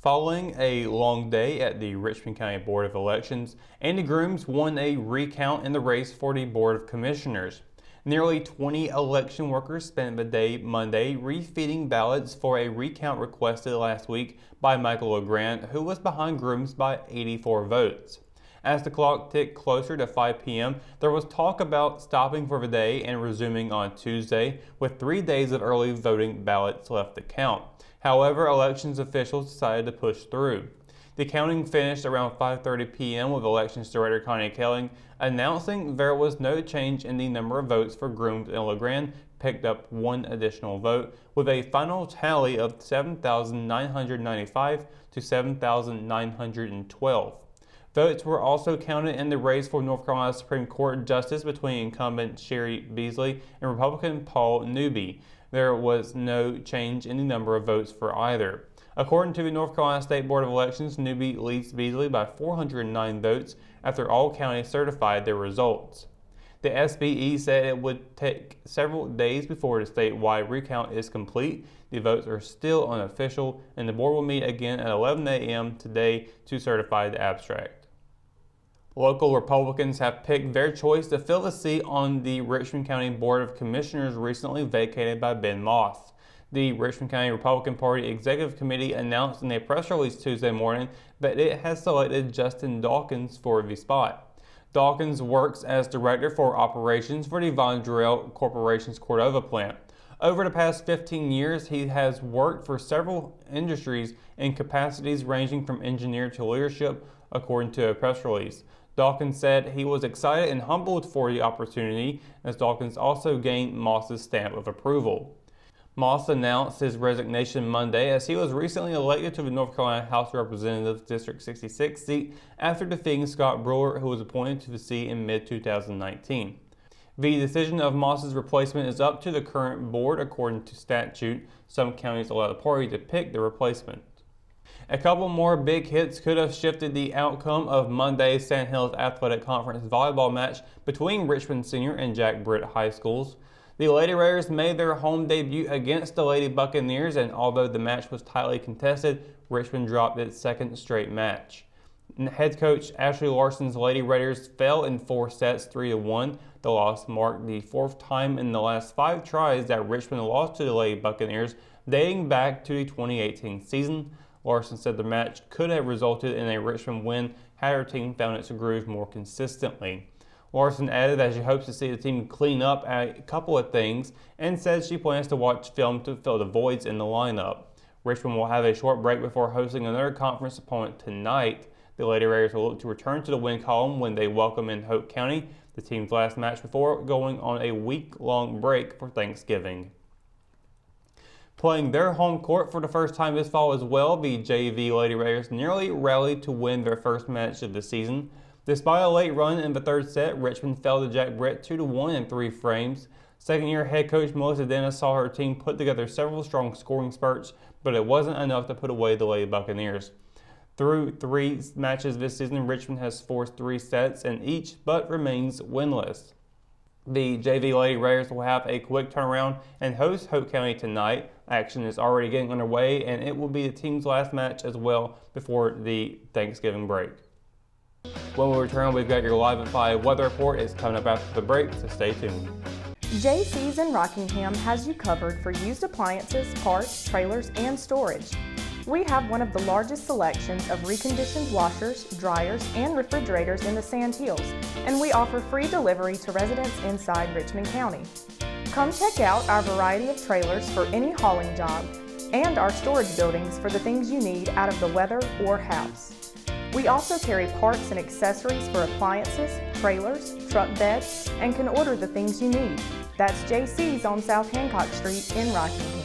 Following a long day at the Richmond County Board of Elections, Andy Grooms won a recount in the race for the Board of Commissioners. Nearly 20 election workers spent the day Monday refeeding ballots for a recount requested last week by Michael Legrand, who was behind Grooms by 84 votes. As the clock ticked closer to 5 p.m., there was talk about stopping for the day and resuming on Tuesday, with 3 days of early voting ballots left to count. However, elections officials decided to push through. The counting finished around 5:30 p.m. with Elections Director Connie Kelling announcing there was no change in the number of votes for Grooms and Legrand picked up one additional vote, with a final tally of 7,995 to 7,912. Votes were also counted in the race for North Carolina Supreme Court Justice between incumbent Sherry Beasley and Republican Paul Newby. There was no change in the number of votes for either. According to the North Carolina State Board of Elections, Newby leads Beasley by 409 votes after all counties certified their results. The SBE said it would take several days before the statewide recount is complete. The votes are still unofficial, and the board will meet again at 11 a.m. today to certify the abstract. Local Republicans have picked their choice to fill the seat on the Richmond County Board of Commissioners recently vacated by Ben Moss. The Richmond County Republican Party Executive Committee announced in a press release Tuesday morning that it has selected Justin Dawkins for the spot. Dawkins works as Director for Operations for the Von Drell Corporation's Cordova plant. Over the past 15 years, he has worked for several industries in capacities ranging from engineer to leadership, according to a press release. Dawkins said he was excited and humbled for the opportunity, as Dawkins also gained Moss's stamp of approval. Moss announced his resignation Monday as he was recently elected to the North Carolina House of Representatives District 66 seat after defeating Scott Brewer, who was appointed to the seat in mid-2019. The decision of Moss's replacement is up to the current board according to statute. Some counties allow the party to pick the replacement. A couple more big hits could have shifted the outcome of Monday's Sand Hills Athletic Conference volleyball match between Richmond Senior and Jack Britt High Schools. The Lady Raiders made their home debut against the Lady Buccaneers, and although the match was tightly contested, Richmond dropped its second straight match. Head coach Ashley Larson's Lady Raiders fell in 4 sets, 3-1. The loss marked the 4th time in the last 5 tries that Richmond lost to the Lady Buccaneers, dating back to the 2018 season. Larson said the match could have resulted in a Richmond win had her team found its groove more consistently. Larson added that she hopes to see the team clean up a couple of things and said she plans to watch film to fill the voids in the lineup. Richmond will have a short break before hosting another conference opponent tonight. The Lady Raiders will look to return to the win column when they welcome in Hope County, the team's last match before going on a week-long break for Thanksgiving. Playing their home court for the first time this fall as well, the JV Lady Raiders nearly rallied to win their first match of the season. Despite a late run in the 3rd set, Richmond fell to Jack Britt 2-1 in 3 frames. Second-year head coach Melissa Dennis saw her team put together several strong scoring spurts, but it wasn't enough to put away the Lady Buccaneers. Through 3 matches this season, Richmond has forced 3 sets in each, but remains winless. The JV Lady Raiders will have a quick turnaround and host Hope County tonight. Action is already getting underway, and it will be the team's last match as well before the Thanksgiving break. When we return, we've got your Live at 5 weather report. It's coming up after the break, so stay tuned. JC's in Rockingham has you covered for used appliances, parts, trailers, and storage. We have one of the largest selections of reconditioned washers, dryers, and refrigerators in the Sand Hills, and we offer free delivery to residents inside Richmond County. Come check out our variety of trailers for any hauling job and our storage buildings for the things you need out of the weather or house. We also carry parts and accessories for appliances, trailers, truck beds, and can order the things you need. That's JC's on South Hancock Street in Rockingham.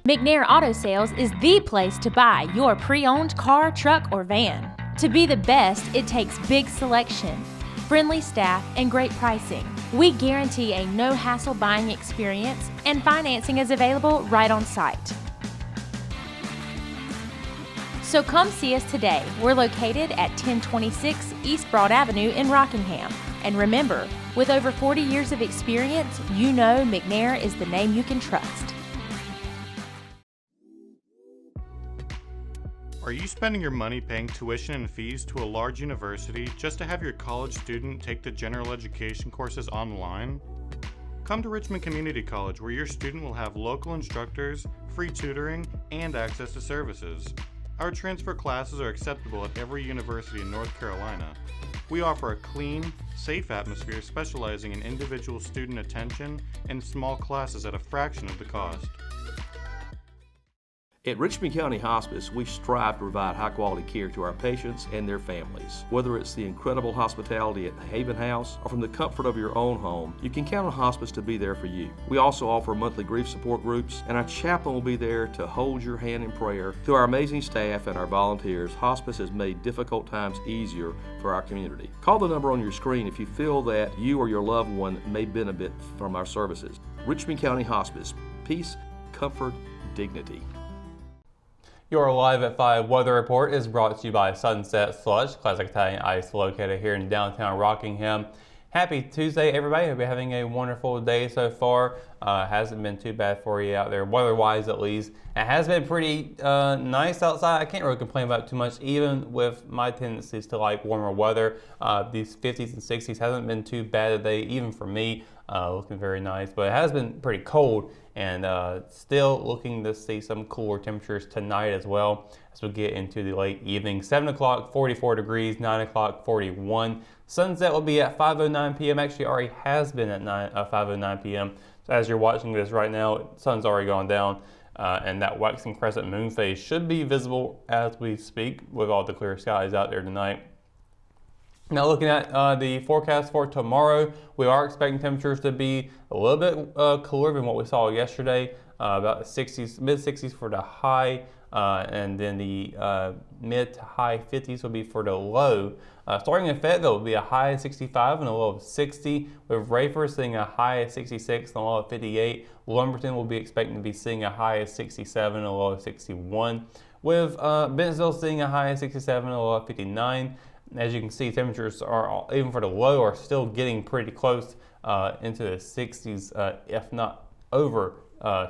McNair Auto Sales is the place to buy your pre-owned car, truck, or van. To be the best, it takes big selection, friendly staff, and great pricing. We guarantee a no-hassle buying experience, and financing is available right on site. So come see us today. We're located at 1026 East Broad Avenue in Rockingham. And remember, with over 40 years of experience, you know McNair is the name you can trust. Are you spending your money paying tuition and fees to a large university just to have your college student take the general education courses online? Come to Richmond Community College, where your student will have local instructors, free tutoring, and access to services. Our transfer classes are acceptable at every university in North Carolina. We offer a clean, safe atmosphere specializing in individual student attention and small classes at a fraction of the cost. At Richmond County Hospice, we strive to provide high-quality care to our patients and their families. Whether it's the incredible hospitality at the Haven House or from the comfort of your own home, you can count on hospice to be there for you. We also offer monthly grief support groups, and our chaplain will be there to hold your hand in prayer. Through our amazing staff and our volunteers, hospice has made difficult times easier for our community. Call the number on your screen if you feel that you or your loved one may benefit from our services. Richmond County Hospice. Peace, comfort, dignity. Your Live at 5 weather report is brought to you by Sunset Slush, classic Italian ice located here in downtown Rockingham. Happy Tuesday, everybody. Hope you're having a wonderful day so far. Hasn't been too bad for you out there, weather-wise at least. It has been pretty nice outside. I can't really complain about it too much, even with my tendencies to like warmer weather. These 50s and 60s hasn't been too bad today, even for me. Looking very nice, but it has been pretty cold, and still looking to see some cooler temperatures tonight as well as we get into the late evening. 7 o'clock, 44 degrees, 9 o'clock, 41. Sunset will be at 5:09 p.m. Actually, already has been at 5:09 p.m. So as you're watching this right now, sun's already gone down, and that waxing crescent moon phase should be visible as we speak with all the clear skies out there tonight. Now looking at the forecast for tomorrow, we are expecting temperatures to be a little bit cooler than what we saw yesterday, about the 60s, mid-60s for the high, and then the mid to high 50s will be for the low. Starting in Fayetteville will be a high of 65 and a low of 60, with Rayford seeing a high of 66 and a low of 58. Lumberton will be expecting to be seeing a high of 67 and a low of 61, with Bentonville seeing a high of 67 and a low of 59. As you can see, temperatures are, even for the low, are still getting pretty close into the 60s, if not over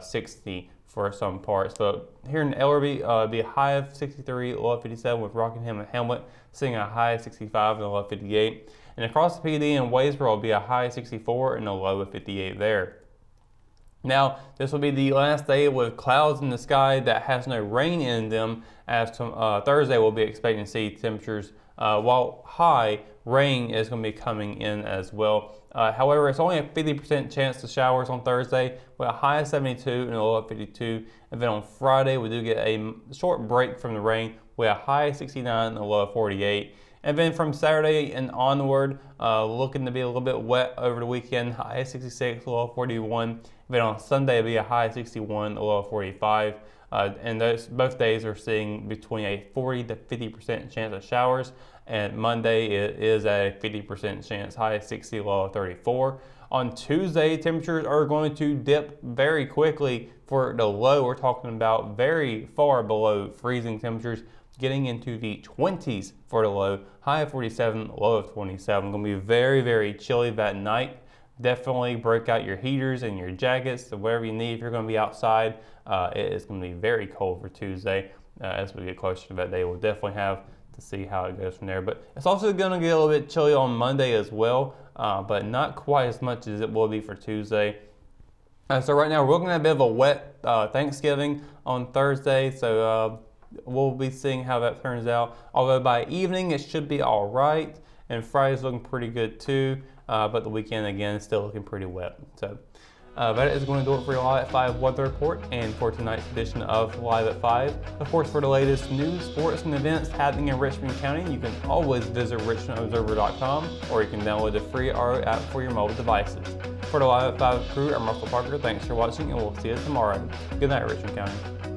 60 for some parts. So here in Ellerby, it'll be a high of 63, low of 57, with Rockingham and Hamlet seeing a high of 65 and a low of 58. And across the PD in Waysboro, it'll be a high of 64 and a low of 58 there. Now, this will be the last day with clouds in the sky that has no rain in them, as Thursday we'll be expecting to see temperatures, while high, rain is going to be coming in as well. However, it's only a 50% chance of showers on Thursday with a high of 72 and a low of 52. And then on Friday, we do get a short break from the rain with a high of 69 and a low of 48. And then from Saturday and onward, looking to be a little bit wet over the weekend, high of 66, low of 41. And then on Sunday, it'll be a high of 61, a low of 45. And both days are seeing between a 40 to 50% chance of showers. And Monday it is a 50% chance, high of 60, low of 34. On Tuesday, temperatures are going to dip very quickly for the low. We're talking about very far below freezing temperatures, getting into the 20s for the low, high of 47, low of 27. Going to be very, very chilly that night. Definitely break out your heaters and your jackets, so whatever you need if you're going to be outside. It is going to be very cold for Tuesday. As we get closer to that day, we'll definitely have to see how it goes from there. But it's also going to get a little bit chilly on Monday as well, but not quite as much as it will be for Tuesday. So right now we're looking at a bit of a wet Thanksgiving on Thursday, so we'll be seeing how that turns out. Although by evening it should be all right, and Friday's looking pretty good too, but the weekend again is still looking pretty wet. So that is going to do it for your Live at 5 weather report and for tonight's edition of Live at 5. Of course, for the latest news, sports, and events happening in Richmond County, you can always visit richmondobserver.com, or you can download the free RO app for your mobile devices. For the Live at 5 crew, I'm Russell Parker. Thanks for watching, and we'll see you tomorrow. Good night, Richmond County.